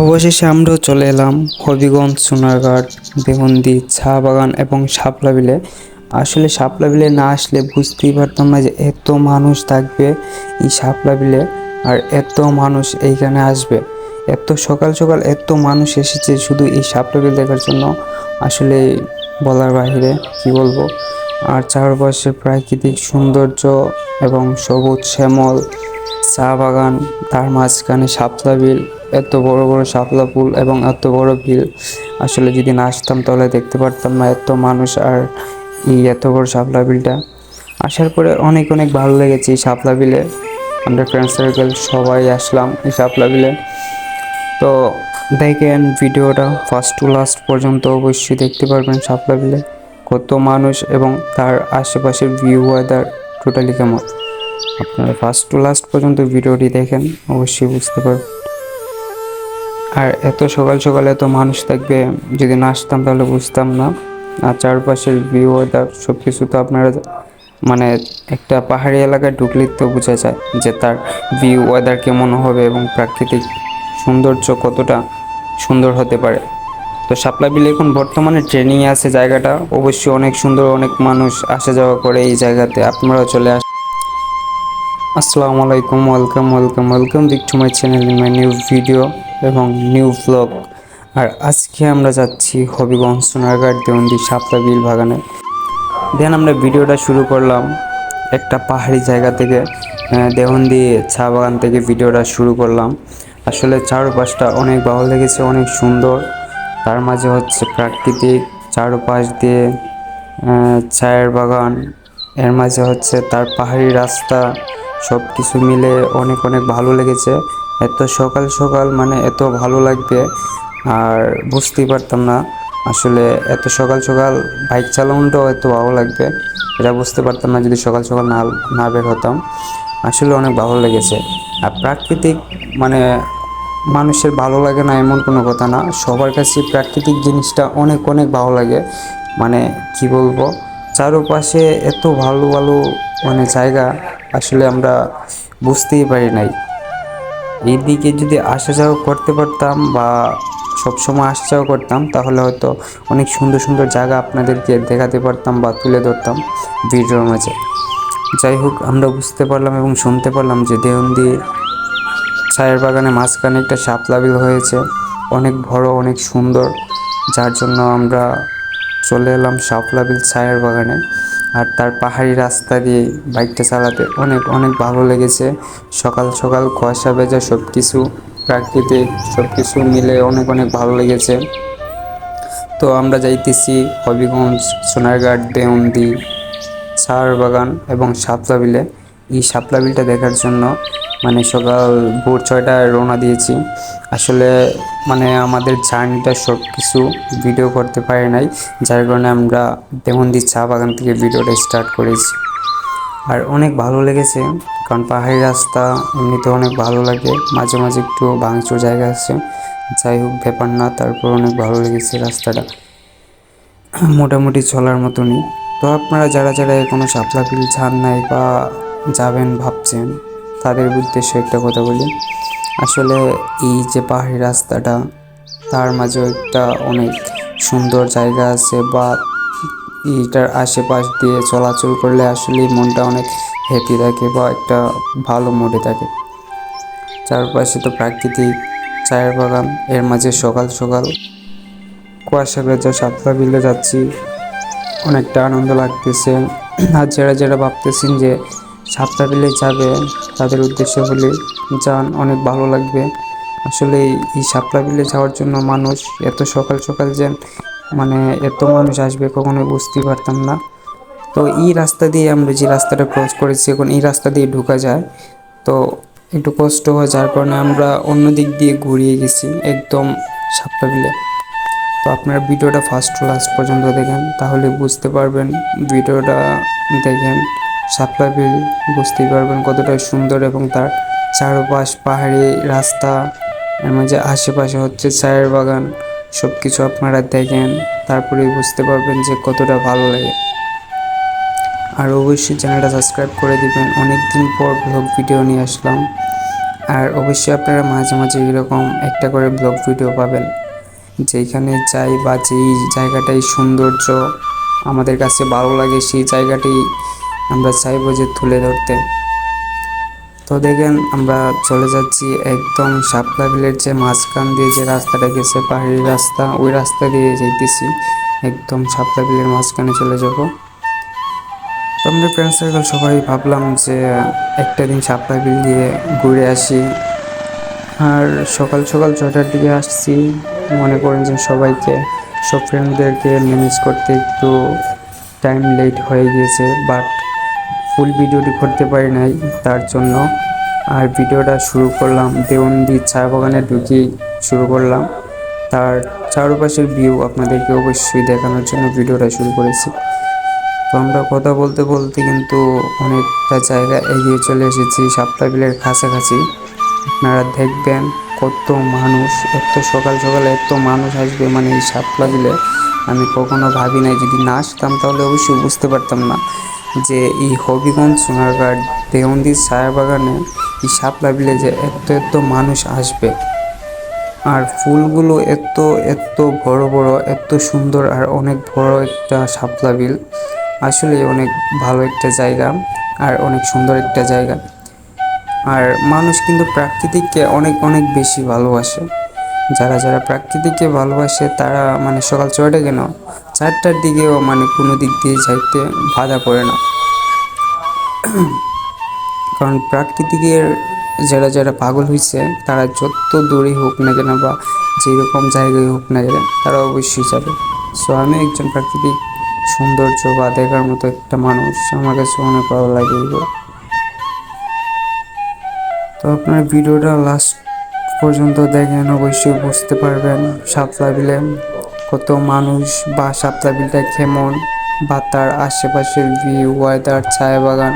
অবশেষে আমরাও চলে এলাম হবিগঞ্জ, সোনারঘাট, দেহন্দি, চা বাগান এবং শাপলা বিলে। আসলে শাপলা বিলে না আসলে বুঝতেই পারতাম না যে এত মানুষ থাকবে এই শাপলা বিলে, আর এত মানুষ এইখানে আসবে। এত সকাল সকাল এত মানুষ এসেছে শুধু এই শাপলা বিল দেখার জন্য, আসলে বলার বাইরে, কি বলবো। আর চারপাশে প্রাকৃতিক সৌন্দর্য এবং সবুজ শ্যামল চা বাগান, তার মাঝখানে শাপলা বিল, এত বড় বড় শাপলা ফুল এবং এত বড় বিল। আসলে যদি না আসতাম তাহলে দেখতে পারতাম না এত মানুষ আর এই এত বড় শাপলা বিলটা। আসার পরে অনেক অনেক ভালো লেগেছে এই শাপলা বিলে। আমরা ফ্রেন্ড সার্কেল সবাই আসলাম এই শাপলা বিলে। তো দেখেন ভিডিওটা ফার্স্ট টু লাস্ট পর্যন্ত, অবশ্যই দেখতে পারবেন শাপলা বিলে কত মানুষ এবং তার আশেপাশের ভিউ ওয়েদার টোটালি কেমন। আপনারা ফার্স্ট টু লাস্ট পর্যন্ত ভিডিওটি দেখেন, অবশ্যই বুঝতে পারবেন। আর এত সকাল সকাল এত মানুষ থাকবে, যদি না আসতাম তাহলে বুঝতাম না। আর চারপাশের ভিউ ওয়েদার সব কিছু তো আপনারা মানে একটা পাহাড়ি এলাকায় ঢুকলেই তো বোঝা যায় যে তার ভিউ ওয়েদার কেমন হবে এবং প্রাকৃতিক সৌন্দর্য কতটা সুন্দর হতে পারে। তো শাপলা বিল এখন বর্তমানে ট্রেনিংয়ে আছে জায়গাটা, অবশ্যই অনেক সুন্দর, অনেক মানুষ আসা যাওয়া করে এই জায়গাতে, আপনারাও চলে আসেন। আসসালামু আলাইকুম, welcome welcome welcome back to my channel, my new video এবং নিউ ব্লগ। আর আজকে আমরা যাচ্ছি হবিগঞ্জ, সোনারঘাট, দেওন্দি, শাপলা বিল বাগানে। দেন আমরা ভিডিওটা শুরু করলাম একটা পাহাড়ি জায়গা থেকে, দেওন্দি চা বাগান থেকে ভিডিওটা শুরু করলাম। আসলে চারপাশটা অনেক ভালো লেগেছে, অনেক সুন্দর। তার মাঝে হচ্ছে প্রাকৃতিক, চারপাশ দিয়ে চায়ের বাগান, এর মাঝে হচ্ছে তার পাহাড়ি রাস্তা, সব কিছু মিলে অনেক অনেক ভালো লেগেছে। এত সকাল সকাল মানে এত ভালো লাগবে আর বুঝতেই পারতাম না। আসলে এত সকাল সকাল বাইক চালানোটাও এত ভালো লাগবে এটা বুঝতে পারতাম না যদি সকাল সকাল না না বের হতাম। আসলে অনেক ভালো লেগেছে। আর প্রাকৃতিক মানে মানুষের ভালো লাগে না এমন কোনো কথা না, সবার কাছে প্রাকৃতিক জিনিসটা অনেক অনেক ভালো লাগে। মানে কি বলবো, চারপাশে এত ভালো ভালো মানে জায়গা, আসলে আমরা বুঝতেই পারি নাই। এইদিকে যদি আসা যাওয়া করতে পারতাম বা সবসময় আসা যাওয়া করতাম তাহলে হয়তো অনেক সুন্দর সুন্দর জায়গা আপনাদেরকে দেখাতে পারতাম বা তুলে ধরতাম ভিডিওর মাঝে। যাই হোক, আমরা বুঝতে পারলাম এবং শুনতে পারলাম যে দেওন্দি চায়ের বাগানে মাঝখানে একটা শাপলা বিল হয়েছে, অনেক বড়, অনেক সুন্দর। যার জন্য আমরা চলে এলাম শাপলা বিল চায়ের বাগানে। আর তার পাহাড়ি রাস্তা দিয়ে বাইকটা চালাতে অনেক অনেক ভালো লেগেছে। সকাল সকাল কুয়াশা ভেজা সব কিছু, প্রাকৃতিক সব কিছু মিলে অনেক অনেক ভালো লেগেছে। তো আমরা যাইতেছি হবিগঞ্জ, সোনারঘাট, দেওন্দি, চার বাগান এবং শাপলা বিলে। এই শাপলা বিলটা দেখার জন্য মানে সকাল ভোর 6টায় রওনা দিয়েছি। আসলে মানে আমাদের জার্নিটা সব কিছু ভিডিও করতে পারি নাই, যার কারণে আমরা দেওন্দি চা বাগান থেকে ভিডিওটা স্টার্ট করেছি। আর অনেক ভালো লেগেছে, কারণ পাহাড়ি রাস্তা এমনিতে অনেক ভালো লাগে, মাঝে মাঝে একটু ভাঙচুর জায়গা আছে, যাই হোক ব্যাপার না, তারপর অনেক ভালো লেগেছে রাস্তাটা, মোটামুটি চলার মতনই। তো আপনারা যারা যারা এখনও শাপলা বিল যান নাই বা যাবেন ভাবছেন, তাদের উদ্দেশ্যে একটা কথা বলি। আসলে এই যে পাহাড়ি রাস্তাটা, তার মাঝেও একটা অনেক সুন্দর জায়গা আছে, বা এইটার আশেপাশ দিয়ে চলাচল করলে আসলে মনটা অনেক হ্যাপি থাকে বা একটা ভালো মুডে থাকে। চারপাশে তো প্রাকৃতিক চায়ের বাগান, এর মাঝে সকাল সকাল কুয়াশা ভেজা শাপলা বিলে যাচ্ছি, অনেকটা আনন্দ লাগতেছে। আর যারা যারা ভাবতেছেন যে শাপলা বিলে যাবে, তাদের উদ্দেশ্যে বলি যান, অনেক ভালো লাগবে। আসলে এই শাপলা বিলে যাওয়ার জন্য মানুষ এত সকাল সকাল যে মানে এত মানুষ আসবে কখনোই বুঝতেই পারতাম না। তো এই রাস্তা দিয়ে আমরা যে রাস্তাটা ক্রস করেছি এখন, এই রাস্তা দিয়ে ঢোকা যায়, তো একটু কষ্ট হয়, যার কারণে আমরা অন্য দিক দিয়ে ঘুরিয়ে গেছি একদম শাপলা বিলে। তো আপনারা ভিডিওটা ফার্স্ট টু লাস্ট পর্যন্ত দেখেন, তাহলে বুঝতে পারবেন। ভিডিওটা দেখেন, শাপলা বিল বুঝতেই পারবেন কতটা সুন্দর এবং তার চারপাশ পাহাড়ি রাস্তা, এর মাঝে আশেপাশে হচ্ছে চায়ের বাগান, সব কিছু আপনারা দেখেন, তারপরেই বুঝতে পারবেন যে কতটা ভালো লাগে। আর অবশ্যই চ্যানেলটা সাবস্ক্রাইব করে দিবেন, অনেক দিন পর ব্লগ ভিডিও নিয়ে আসলাম। আর অবশ্যই আপনারা মাঝে মাঝে এরকম একটা করে ব্লগ ভিডিও পাবেন, যেখানে যাই বা যেই জায়গাটাই সৌন্দর্য আমাদের কাছে ভালো লাগে সেই জায়গাটি আমরা চাইবো যে তুলে ধরতে। তো দেখেন আমরা চলে যাচ্ছি একদম শাপলা বিলের যে মাঝখান দিয়ে যে রাস্তাটা গেছে, পাহাড়ি রাস্তা, ওই রাস্তা দিয়ে যাইতেছি, একদম শাপলা বিলের মাঝখানে চলে যাব। তো আমরা ফ্রেন্ড সার্কেল সবাই ভাবলাম যে একটা দিন শাপলা বিল দিয়ে ঘুরে আসি। আর সকাল সকাল 6টার দিকে আসছি, মনে করেন যে সব ফ্রেন্ডদেরকে ম্যানেজ করতে একটু টাইম লেট হয়ে গিয়েছে, বাট ফুল ভিডিওটি করতে পারি নাই তার জন্য। আর ভিডিওটা শুরু করলাম দেওয়ানদি চা বাগানে ঢুকি শুরু করলাম, তার চারপাশের ভিউ আপনাদেরকে অবশ্যই দেখানোর জন্য ভিডিওটা শুরু করেছি। তো আমরা কথা বলতে বলতে কিন্তু অনেকটা জায়গা এগিয়ে চলে এসেছি শাপলা বিলের কাছাকাছি। আপনারা দেখবেন কত মানুষ, এত সকাল সকালে এত মানুষ আসবে, মানে এই শাপলা বিলে আমি কখনো ভাবি নাই। যদি না আসতাম তাহলে অবশ্যই বুঝতে পারতাম না যে এই হবিগঞ্জ সোনারঘাট দেওয়ানদি ছায়া বাগানে এই শাপলা বিলে যে এত এত মানুষ আসবে। আর ফুলগুলো এত এত বড় বড়, এত সুন্দর, আর অনেক বড় একটা শাপলা বিল। আসলে অনেক ভালো একটা জায়গা আর অনেক সুন্দর একটা জায়গা। আর মানুষ কিন্তু প্রাকৃতিককে অনেক অনেক বেশি ভালোবাসে। যারা যারা প্রাকৃতিককে ভালোবাসে তারা মানে সকাল 6টা কেন 4টার দিকেও মানে কোনো দিক দিয়ে যাইতে বাধা পড়ে না। কারণ প্রাকৃতিকের যারা যারা পাগল হয়েছে তারা যত দূরে হোক না কেন বা যেরকম জায়গায় হোক না কেন তারা অবশ্যই যাবে। সো আমি একজন প্রাকৃতিক সৌন্দর্য বা দেখার মতো একটা মানুষ, আমার কাছে অনেক ভালো লাগে এগুলো। তো আপনার ভিডিওটা লাস্ট পর্যন্ত দেখেন, অবশ্যই বুঝতে পারবেন শাপলা বিলে কত মানুষ বা শাপলা বিলটা কেমন, বা তার আশেপাশের ভিউ, ওয়েদার, ছায়া বাগান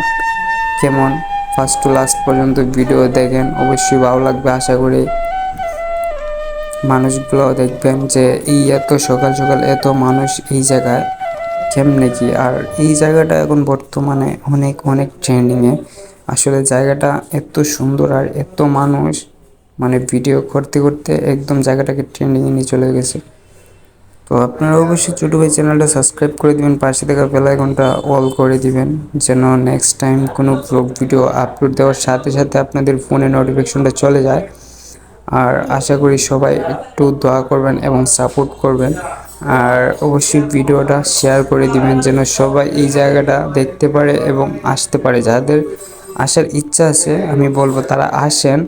কেমন। ফার্স্ট টু লাস্ট পর্যন্ত ভিডিও দেখেন, অবশ্যই ভালো লাগবে আশা করি। মানুষগুলো দেখবেন যে এই এত সকাল সকাল এত মানুষ এই জায়গায় কেমনে কি। আর এই জায়গাটা এখন বর্তমানে অনেক অনেক ট্রেন্ডিংয়ে। আসলে জায়গাটা এত সুন্দর আর এত মানুষ, মানে ভিডিও করতে করতে একদম জায়গাটাকে ট্রেন্ডিংয়ে নিয়ে চলে গেছে। তো আপনারা অবশ্যই ছোটো ভাই চ্যানেলটা সাবস্ক্রাইব করে দিবেন, পাশে থাকা বেল আইকনটা অল করে দিবেন, যেন নেক্সট টাইম কোনো ব্লগ ভিডিও আপলোড দেওয়ার সাথে সাথে আপনাদের ফোনে নোটিফিকেশনটা চলে যায়। আর আশা করি সবাই একটু দোয়া করবেন এবং সাপোর্ট করবেন। আর অবশ্যই ভিডিওটা শেয়ার করে দিবেন যেন সবাই এই জায়গাটা দেখতে পারে এবং আসতে পারে। যাদের আসার ইচ্ছা আছে আমি বলবো তারা আসেন।